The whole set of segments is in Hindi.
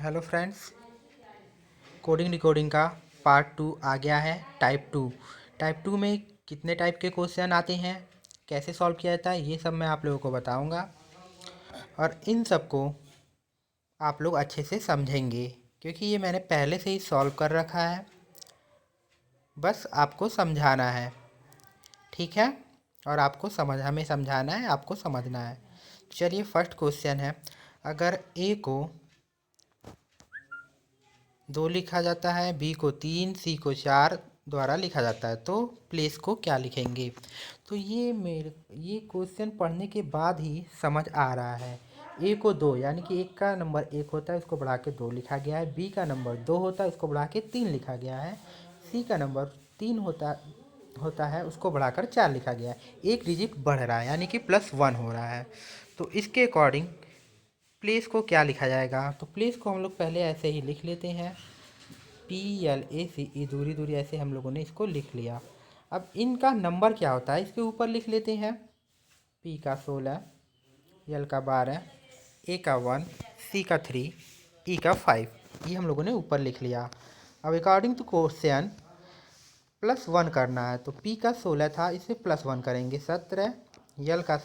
हेलो फ्रेंड्स, कोडिंग डिकोडिंग का पार्ट 2 आ गया है। टाइप 2 में कितने टाइप के क्वेश्चन आते हैं, कैसे सॉल्व किया जाता है, ये सब मैं आप लोगों को बताऊंगा। और इन सब को आप लोग अच्छे से समझेंगे क्योंकि ये मैंने पहले से ही सॉल्व कर रखा है। बस आपको समझाना है, ठीक है। और आपको हमें समझाना है, आपको समझना है। चलिए, फर्स्ट क्वेश्चन है, अगर ए को 2 लिखा जाता है, बी को 3, सी को 4 द्वारा लिखा जाता है, तो प्लेस को क्या लिखेंगे। तो ये क्वेश्चन पढ़ने के बाद ही समझ आ रहा है। ए को 2 यानी कि एक का नंबर 1 होता है, उसको बढ़ा के 2 लिखा गया है। बी का नंबर 2 होता है, उसको बढ़ा के 3 लिखा गया है। सी का नंबर 3 होता है, उसको बढ़ाकर 4 लिखा गया है। एक डिजिट बढ़ रहा है यानी कि +1 हो रहा है। तो इसके अकॉर्डिंग प्लेस को क्या लिखा जाएगा। तो प्लेस को हम लोग पहले ऐसे ही लिख लेते हैं, PLACE, दूरी दूरी, ऐसे हम लोगों ने इसको लिख लिया। अब इनका नंबर क्या होता है इसके ऊपर लिख लेते हैं। P का 16, L का 12, A का 1, C का 3, E का 5, ये हम लोगों ने ऊपर लिख लिया। अब अकॉर्डिंग टू क्वेश्चन +1 करना है, तो P का 16 था, इसे +1 करेंगे 17, L का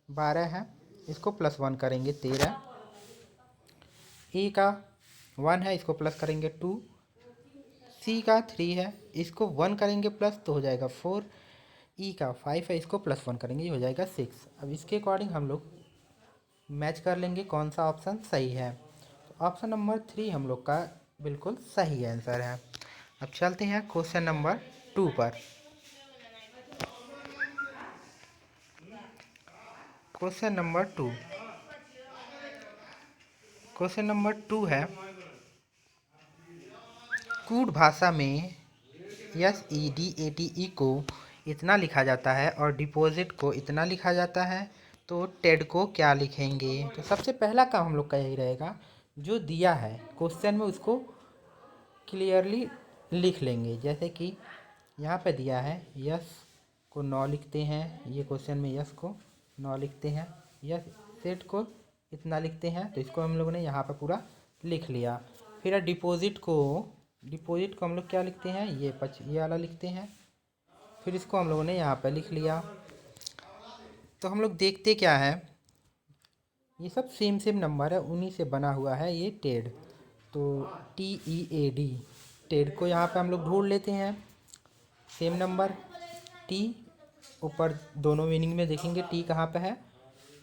12 है, इसको +1 करेंगे 13, ए का 1 है, इसको प्लस करेंगे 2, सी का 3 है, इसको 1 करेंगे प्लस तो हो जाएगा 4, ई का 5 है, इसको +1 करेंगे, ये हो जाएगा 6। अब इसके अकॉर्डिंग हम लोग मैच कर लेंगे कौन सा ऑप्शन सही है। तो ऑप्शन नंबर 3 हम लोग का बिल्कुल सही आंसर है। अब चलते हैं क्वेश्चन नंबर 2 पर। क्वेश्चन नंबर 2 है, कूट भाषा में SEDATE को इतना लिखा जाता है और डिपॉजिट को इतना लिखा जाता है, तो टेड को क्या लिखेंगे। तो सबसे पहला काम हम लोग का यही रहेगा, जो दिया है क्वेश्चन में उसको क्लियरली लिख लेंगे। जैसे कि यहाँ पे दिया है यस को 9 लिखते हैं, ये क्वेश्चन में यस को 9 लिखते हैं, यस सेट को इतना लिखते हैं, तो इसको हम लोगों ने यहाँ पर पूरा लिख लिया। फिर डिपॉजिट को हम लोग क्या लिखते हैं, ये वाला लिखते हैं, फिर इसको हम लोगों ने यहाँ पर लिख लिया। तो हम लोग देखते क्या है, ये सब सेम नंबर है, उन्हीं से बना हुआ है ये टेड। तो TEAD, टेड को यहाँ पे हम लोग ढूंढ लेते हैं। सेम नंबर टी, ऊपर दोनों मीनिंग में देखेंगे टी कहाँ पे है,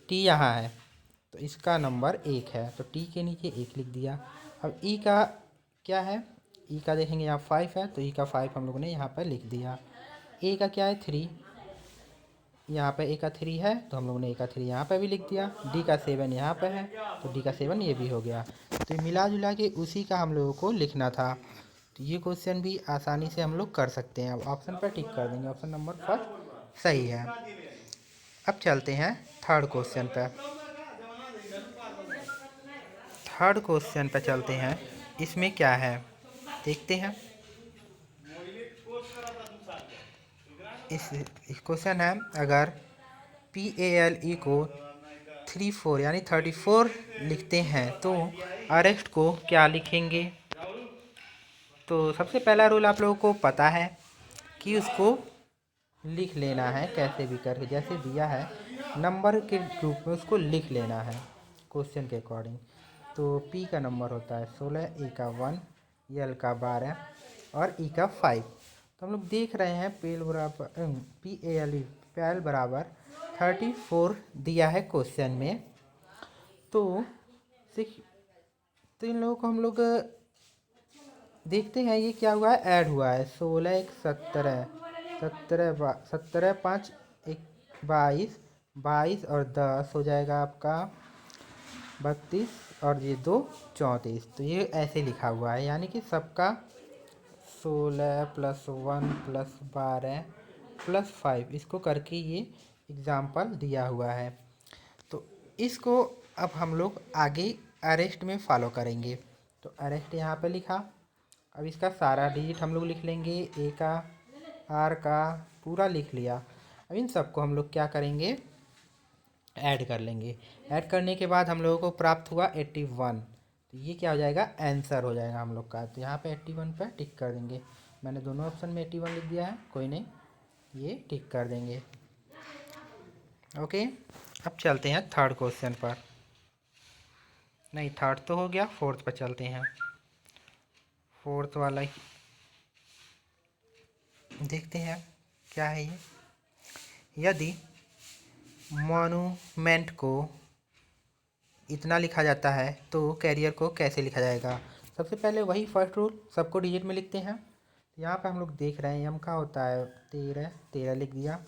टी यहाँ है, तो इसका नंबर 1 है, तो टी के नीचे 1 लिख दिया। अब ई का क्या है, ई का देखेंगे यहाँ 5 है, तो ई का 5 हम लोगों ने यहाँ पर लिख दिया। ए का क्या है 3, यहाँ पे ए का 3 है, तो हम लोगों ने ए का 3 यहाँ पे भी लिख दिया। डी का 7 यहाँ पे है, तो डी का 7 ये भी हो गया। तो मिला जुला के उसी का हम लोगों को लिखना था। तो ये क्वेश्चन भी आसानी से हम लोग कर सकते हैं। अब ऑप्शन पर टिक कर देंगे, ऑप्शन नंबर फर्स्ट सही है। अब चलते हैं थर्ड क्वेश्चन पर। थर्ड क्वेश्चन पर चलते हैं, इसमें क्या है देखते हैं। इस क्वेश्चन है, अगर PALE को 34 यानी 34 लिखते हैं, तो अरेस्ट को क्या लिखेंगे। तो सबसे पहला रूल आप लोगों को पता है कि उसको लिख लेना है कैसे भी करके, जैसे दिया है नंबर के रूप में उसको लिख लेना है क्वेश्चन के अकॉर्डिंग। तो P का नंबर होता है 16, A का 1, L का 12 और E का 5। तो हम लोग देख रहे हैं PAL बराबर 34 दिया है क्वेश्चन में। तो इन लोगों को हम लोग देखते हैं ये क्या हुआ है, ऐड हुआ है 16 1 17, 17 5 1 22, 22 और 10 हो जाएगा आपका 32, और ये 2 34। तो ये ऐसे लिखा हुआ है, यानी कि सबका 16 + 1 + 12 + 5, इसको करके ये एग्ज़ाम्पल दिया हुआ है। तो इसको अब हम लोग आगे अरेस्ट में फॉलो करेंगे। तो अरेस्ट यहाँ पे लिखा, अब इसका सारा डिजिट हम लोग लिख लेंगे, ए का, आर का पूरा लिख लिया। अब इन सबको हम लोग क्या करेंगे, ऐड कर लेंगे। ऐड करने के बाद हम लोगों को प्राप्त हुआ 81। तो ये क्या हो जाएगा, आंसर हो जाएगा हम लोग का। तो यहाँ पे 81 पे टिक कर देंगे। मैंने दोनों ऑप्शन में 81 लिख दिया है, कोई नहीं, ये टिक कर देंगे। ओके, अब चलते हैं थर्ड क्वेश्चन पर। नहीं, थर्ड तो हो गया, फोर्थ पर चलते हैं। फोर्थ वाला देखते हैं क्या है ये। यदि मॉन्यूमेंट को इतना लिखा जाता है तो कैरियर को कैसे लिखा जाएगा। सबसे पहले वही फर्स्ट रूल, सबको डिजिट में लिखते हैं। यहाँ पे हम लोग देख रहे हैं एम का होता है 13, 13 लिख दिया।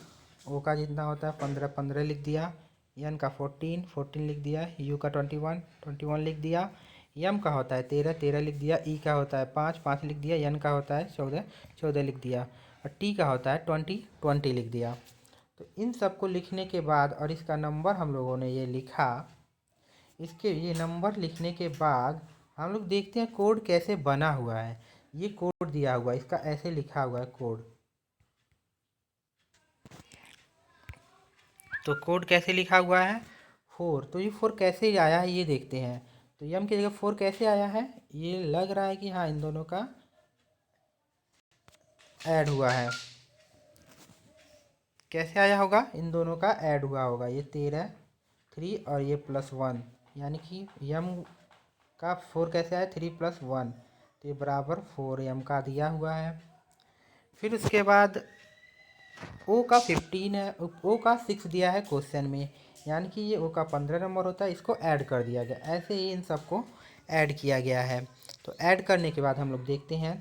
ओ का जितना होता है 15, 15 लिख दिया। एन का 14, 14 लिख दिया। यू का 21, 21 लिख दिया। एम का होता है 13, 13 लिख दिया। ई का होता है 5, 5 लिख दिया। एन का होता है 14, 14 लिख दिया। और टी का होता है 20, 20 लिख दिया। तो इन सबको लिखने के बाद और इसका नंबर हम लोगों ने ये लिखा। इसके ये नंबर लिखने के बाद हम लोग देखते हैं कोड कैसे बना हुआ है। ये कोड दिया हुआ है, इसका ऐसे लिखा हुआ है कोड। तो कोड कैसे लिखा हुआ है 4। तो ये 4 कैसे आया है ये देखते हैं। तो यम की जगह 4 कैसे आया है, ये लग रहा है कि हाँ इन दोनों का ऐड हुआ है। कैसे आया होगा, इन दोनों का ऐड हुआ होगा। ये 13, 3 और ये +1, यानी कि यम का 4 कैसे आया, 3 + 1, तो ये बराबर 4 यम का दिया हुआ है। फिर उसके बाद ओ का 15 है, ओ का 6 दिया है क्वेश्चन में, यानी कि ये ओ का 15 नंबर होता है, इसको ऐड कर दिया गया। ऐसे ही इन सबको ऐड किया गया है। तो ऐड करने के बाद हम लोग देखते हैं,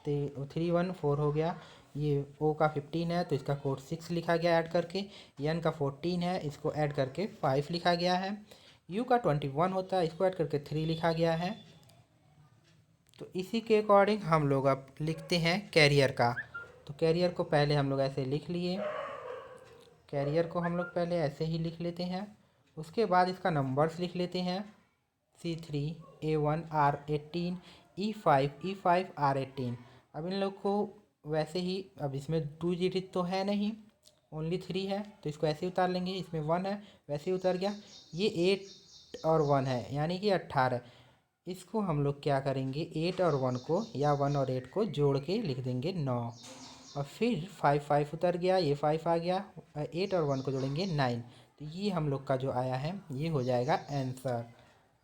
तो 3 1 4 हो गया। ये ओ का 15 है तो इसका कोड 6 लिखा गया ऐड करके। एन का 14 है, इसको ऐड करके 5 लिखा गया है। यू का 21 होता है, इसको ऐड करके 3 लिखा गया है। तो इसी के अकॉर्डिंग हम लोग अब लिखते हैं कैरियर का। तो कैरियर को पहले हम लोग ऐसे लिख लिए। कैरियर को हम लोग पहले ऐसे ही लिख लेते हैं। उसके बाद इसका नंबर्स लिख लेते हैं। C3 A1 R18 E5 R18। अब इन लोग को वैसे ही, अब इसमें 2 डिजिट तो है नहीं, ओनली 3 है, तो इसको ऐसे ही उतार लेंगे। इसमें 1 है, वैसे ही उतर गया। ये 8 और 1 है, यानी कि 18। इसको हम लोग क्या करेंगे, 8 और 1 को या 1 और 8 को जोड़ के लिख देंगे 9। और फिर 5 5 उतर गया, ये 5 आ गया। 8 और 1 को जोड़ेंगे 9। तो ये हम लोग का जो आया है ये हो जाएगा आंसर।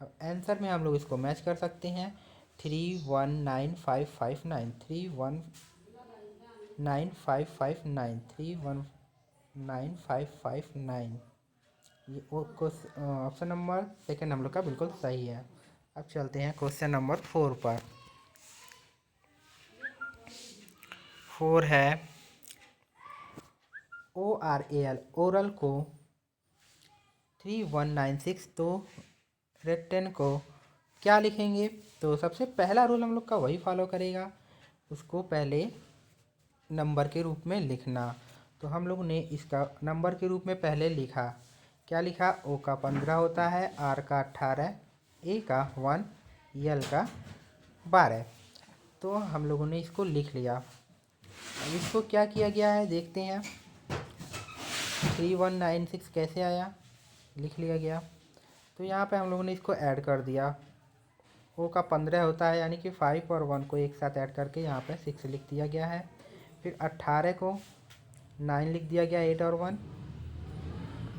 अब आंसर में हम लोग इसको मैच कर सकते हैं। 319559, 319559, 319559, ये ऑप्शन नंबर सेकेंड हम लोग का बिल्कुल सही है। अब चलते हैं क्वेश्चन नंबर 4 पर। 4 है ORAL, ओरल को 3196, तो रेक्टेन को क्या लिखेंगे। तो सबसे पहला रूल हम लोग का वही फॉलो करेगा, उसको पहले नंबर के रूप में लिखना। तो हम लोग ने इसका नंबर के रूप में पहले लिखा। क्या लिखा, ओ का 15 होता है, आर का 18, ए का 1, यल का 12। तो हम लोगों ने इसको लिख लिया। अब इसको क्या किया गया है देखते हैं। 3196 कैसे आया, लिख लिया गया। तो यहाँ पे हम लोगों ने इसको ऐड कर दिया। ओ का 15 होता है, यानी कि 5 और 1 को एक साथ ऐड करके यहाँ पे 6 लिख दिया गया है। फिर 18 को 9 लिख दिया गया, 8 और 1।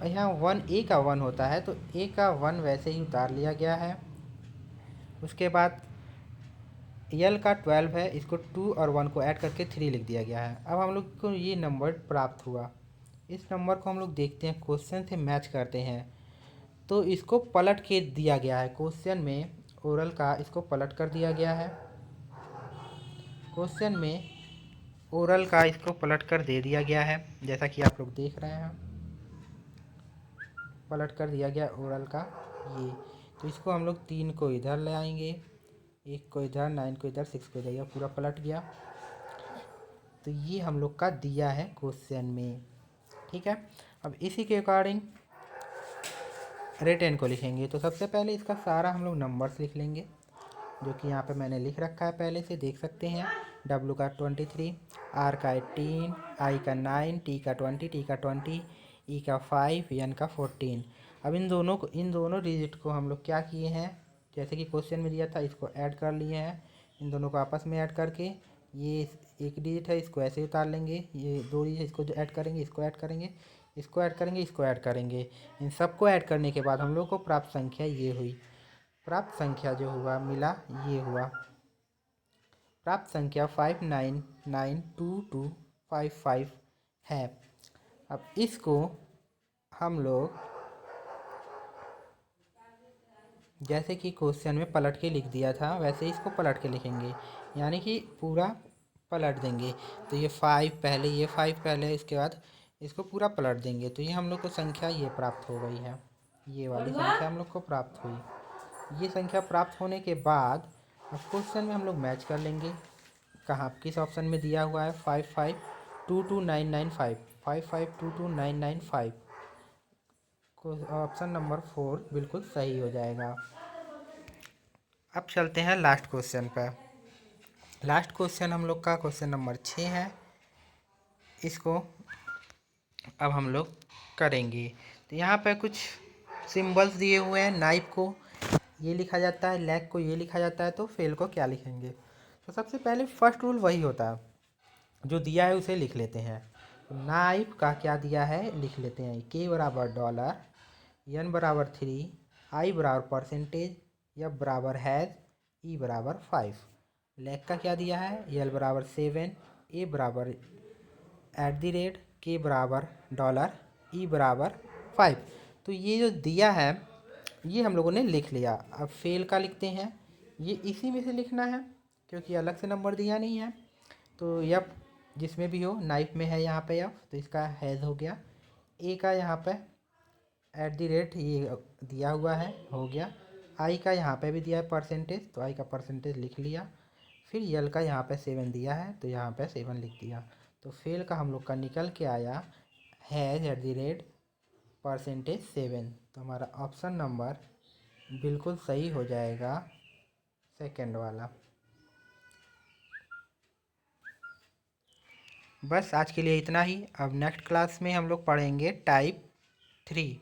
यहाँ 1 ए का 1 होता है, तो ए का 1 वैसे ही उतार लिया गया है। उसके बाद यल का 12 है, इसको 2 और 1 को ऐड करके 3 लिख दिया गया है। अब हम लोग को ये नंबर प्राप्त हुआ। इस नंबर को हम लोग देखते हैं, क्वेश्चन से मैच करते हैं। तो इसको पलट के दिया गया है क्वेश्चन में, ओरल का इसको पलट कर दिया गया है। क्वेश्चन में ओरल का इसको पलट कर दे दिया गया है, जैसा कि आप लोग देख रहे हैं, पलट कर दिया गया ओरल का ये। तो इसको हम लोग 3 को इधर ले आएंगे, 1 को इधर, 9 को इधर, 6 को इधर, यह पूरा पलट गया। तो ये हम लोग का दिया है क्वेश्चन में, ठीक है। अब इसी के अकॉर्डिंग रिटर्न को लिखेंगे। तो सबसे पहले इसका सारा हम लोग नंबर्स लिख लेंगे, जो कि यहाँ पे मैंने लिख रखा है पहले से, देख सकते हैं। W का 23, R का 18, I का 9, T का 20, E का 5, N का 14। अब इन दोनों डिजिट को हम लोग क्या किए हैं, जैसे कि क्वेश्चन में दिया था इसको ऐड कर लिए हैं, इन दोनों को आपस में ऐड करके ये एक डिजिट है इसको ऐसे उतार लेंगे, ये दो डिजिट है इसको जो ऐड करेंगे, इसको ऐड करेंगे, इसको ऐड करेंगे, इसको ऐड करेंगे। इन सबको ऐड करने के बाद हम लोग को प्राप्त संख्या ये हुई। प्राप्त संख्या जो हुआ मिला ये हुआ। प्राप्त संख्या 599255 है। अब इसको हम लोग जैसे कि क्वेश्चन में पलट के लिख दिया था वैसे इसको पलट के लिखेंगे, यानी कि पूरा पलट देंगे। तो ये 5 पहले, ये 5 पहले, इसके बाद इसको पूरा पलट देंगे। तो ये हम लोग को संख्या ये प्राप्त हो गई है, ये वाली संख्या हम लोग को प्राप्त हुई। ये संख्या प्राप्त होने के बाद अब क्वेश्चन में हम लोग मैच कर लेंगे। कहाँ किस ऑप्शन में दिया हुआ है 55229995, 55229995 को ऑप्शन नंबर 4 बिल्कुल सही हो जाएगा। अब चलते हैं लास्ट क्वेश्चन पर। लास्ट क्वेश्चन हम लोग का क्वेश्चन नंबर 6 है। इसको अब हम लोग करेंगे। तो यहाँ पे कुछ सिंबल्स दिए हुए हैं। नाइफ को ये लिखा जाता है, लेग को ये लिखा जाता है, तो फेल को क्या लिखेंगे। तो सबसे पहले फर्स्ट रूल वही होता है, जो दिया है उसे लिख लेते हैं। तो नाइफ का क्या दिया है लिख लेते हैं, के बराबर $, एन बराबर 3, आई बराबर परसेंटेज, एफ बराबर हैज़, ई बराबर 5। लेग का क्या दिया है, एल बराबर 7, ए बराबर @ के बराबर $, ई बराबर 5। तो ये जो दिया है ये हम लोगों ने लिख लिया। अब फेल का लिखते हैं, ये इसी में से लिखना है क्योंकि अलग से नंबर दिया नहीं है। तो यप जिसमें भी हो, नाइफ में है यहाँ पे यप, तो इसका हैज़ हो गया। ए का यहाँ पे @ ये दिया हुआ है, हो गया। आई का यहाँ पे भी दिया है परसेंटेज, तो आई का परसेंटेज लिख लिया। फिर यल का यहाँ पे 7 दिया है, तो यहाँ पे 7 लिख दिया। तो फेल का हम लोग का निकल के आया हैज़ @%7। तो हमारा ऑप्शन नंबर बिल्कुल सही हो जाएगा, सेकंड वाला। बस आज के लिए इतना ही। अब नेक्स्ट क्लास में हम लोग पढ़ेंगे टाइप 3।